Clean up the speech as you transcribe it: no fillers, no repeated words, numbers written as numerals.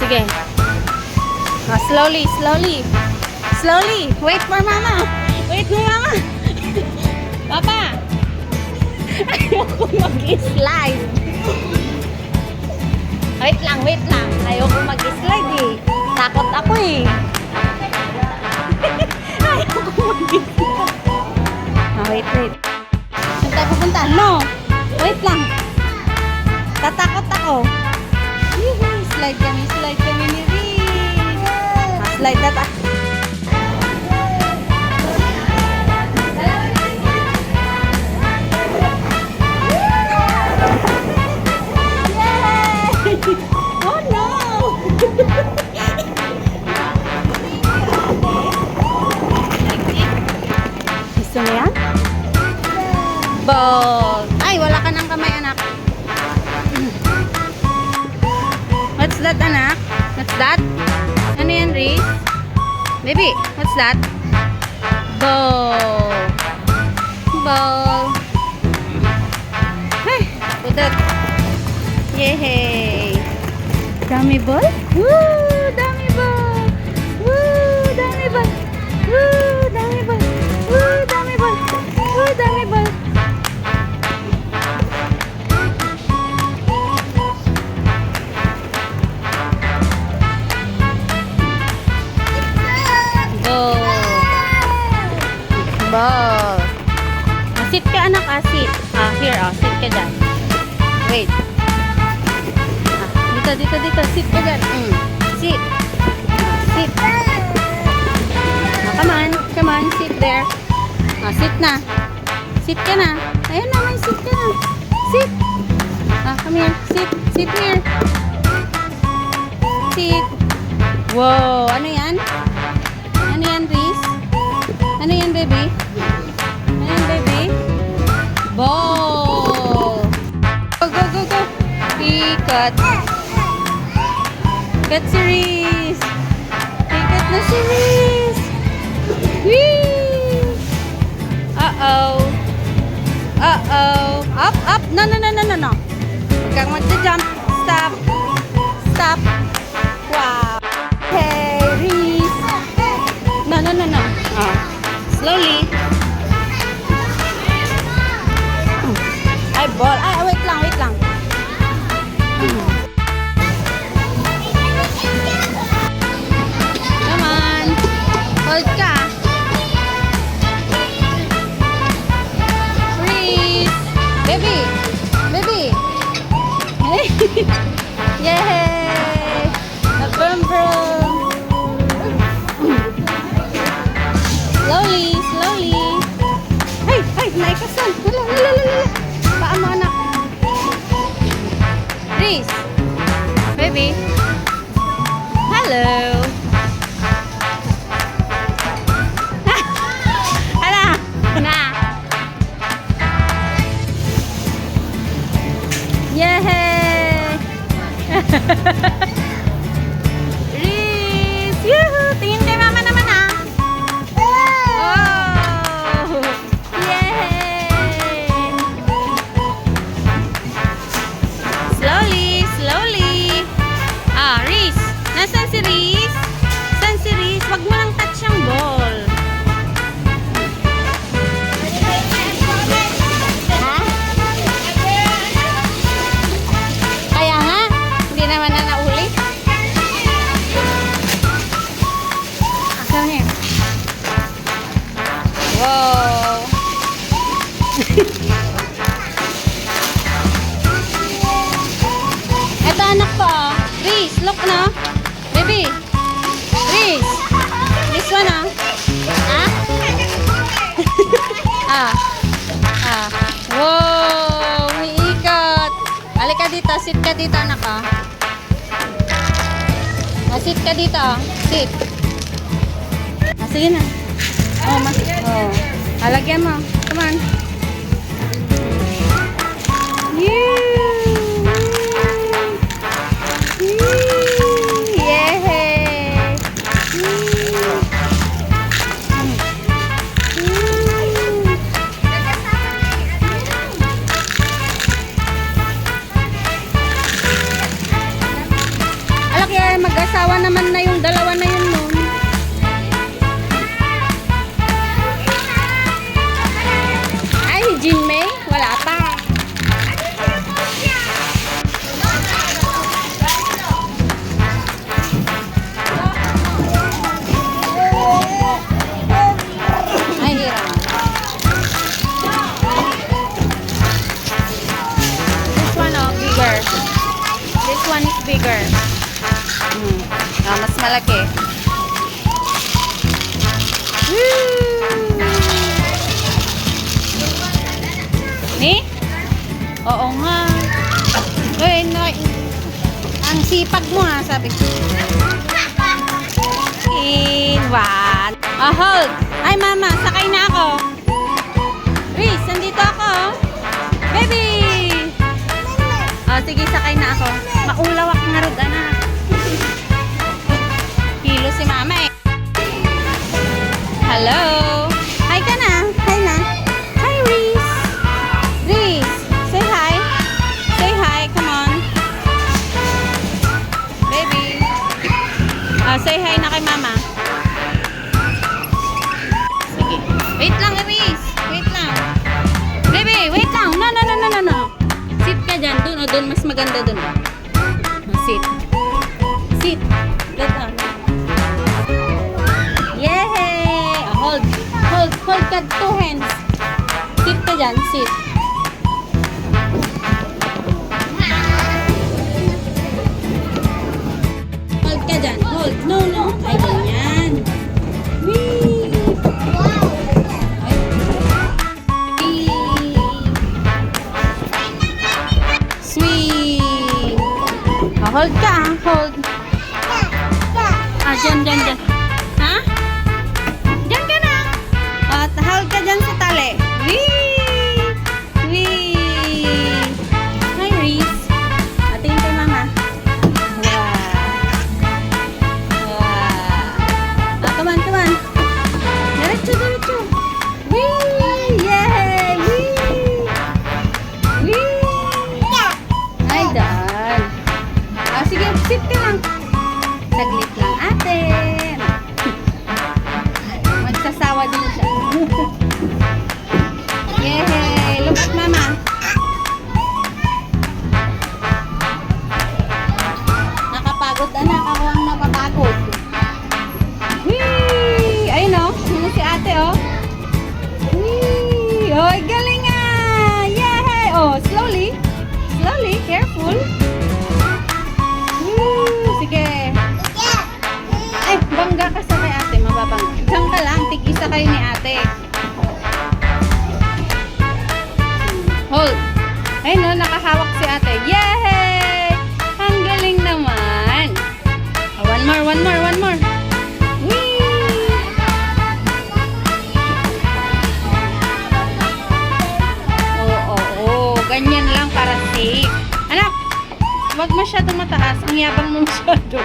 Sige. Oh, slowly, slowly. Slowly. Wait for mama. Wait for mama. Papa. Ayoko mag-slide. Wait lang, wait lang. Ayoko mag-slide eh. Takot ako eh. Ayoko mag-slide. Oh, wait, wait. Saan tayo pupunta? No. Wait lang. Tatakot ako. Slide kami ni Riz. Slide na tayo. Oh no! Gusto mo yan? Ball! Ay, wala ka ng kamay, anak. What's that, anak? What's that? Ano yan, Riz? Baby, what's that? Ball! Ball! Hey, put that. Yay! Dami ball? Woo! Dami ball! Woo! Dami ball! Woo! Dami ball! Woo! Dami ball! Woo! Dami ball! Ball! Ball! Sit ka, anak, sit. Here, sit ka dyan. Wait. Dito. Sit ka dyan. Sit. Sit. Come on. Sit there. Sit na. Sit ka na. Ayan naman, sit ka na. Sit. Come here. Sit. Sit here. Sit. Wow. Ano yan? Ano yan, Riz? Ano yan, baby? Ano yan, baby? Ball. Go. Ikat. Ikat si Riz. Ikat na si Riz. Whee! Uh-oh. Up. No. Huwag kang magja-jump. Stop. Wow. Hey, Riz. No. Slowly. Ay, ball. Ay, wait lang. Come on. Hold ka. Freeze. Baby. Hey. Yay. Brum. Slowly. Hey, naikasan. Wala. Paa mo, anak. Riz. Baby. Hello. Na. Yay! Riz! Yuhu! Tingin kay mama naman, ha? Oh! Yay! Slowly. Riz! Nasaan si Riz? Wag mo lang touch ang ball. Ha? Kaya nga, hindi naman na naulit. Come here. Wow. Ito anak ko, Riz, look na. Baby. Riz. This one, Wow, umiikot. Halika dito, sit ka dito, anak, sit ka dito, sit. Sige na. Halagyan mo. Come on. Kawawa naman na yung dalawa na yun nun. Ay, Jinmei, wala pa. Ay, hirap. This one, oh, bigger. This one is bigger. Mas malaki. Ni? Oo nga. Uy, no. Ang sipag mo ha, sabi ko. In one. Oh, hold. Ay, mama, sakay na ako. Reese, nandito ako. Baby! Oh, sige, sakay na ako. Maulawak nga rod, anak. Kilo si mama eh. Hello? Hi ka na. Hi na. Hi, Reese. Reese, say hi. Say hi, come on. Baby. Say hi na kay mama. Sige. Wait lang, Reese. Wait lang. Baby, wait lang. No, no, no, no, no, no. Sit ka dyan. Doon o doon. Mas maganda doon. Sit. Sit. Let down. Yay! Hold. Hold. Hold ka. Two hands. Sit ka dyan. Sit. Hold ka dyan. Hold. No, no. Ay, ganyan. Whee! Sweet. Hold ka, hold. Dyan, dyan, dyan. Ha? Dyan ka na. Hold ka dyan sa tali. Wee! Wee! Hi, Reese. Tingin kay mama. Wow. Wow. Come on, come on. Diretso, diretso. Wee! Yay! Wee! Wee! Ay, dahil. Sige, sit ka lang. Saglit lang, ate. Magsasawa din siya. Yay! Look at mama. Nakapagod, anak. Ako ang napapagod. Whee! Ayun o. Yun si ate o. Whee! Oy, galing nga! Yay! Oh, slowly. Slowly. Careful. Sige. Ay, bangga ka sa kay ate. Mababangga. Diyan ka lang. Tig-isa kayo ni ate. Hold. Ay no, nakahawak si ate. Yay! Ang galing naman. One more, one more, one more. Whee! Oo. Ganyan lang para safe. Anak, wag masyadong mataas. Ang yabang mo masyado.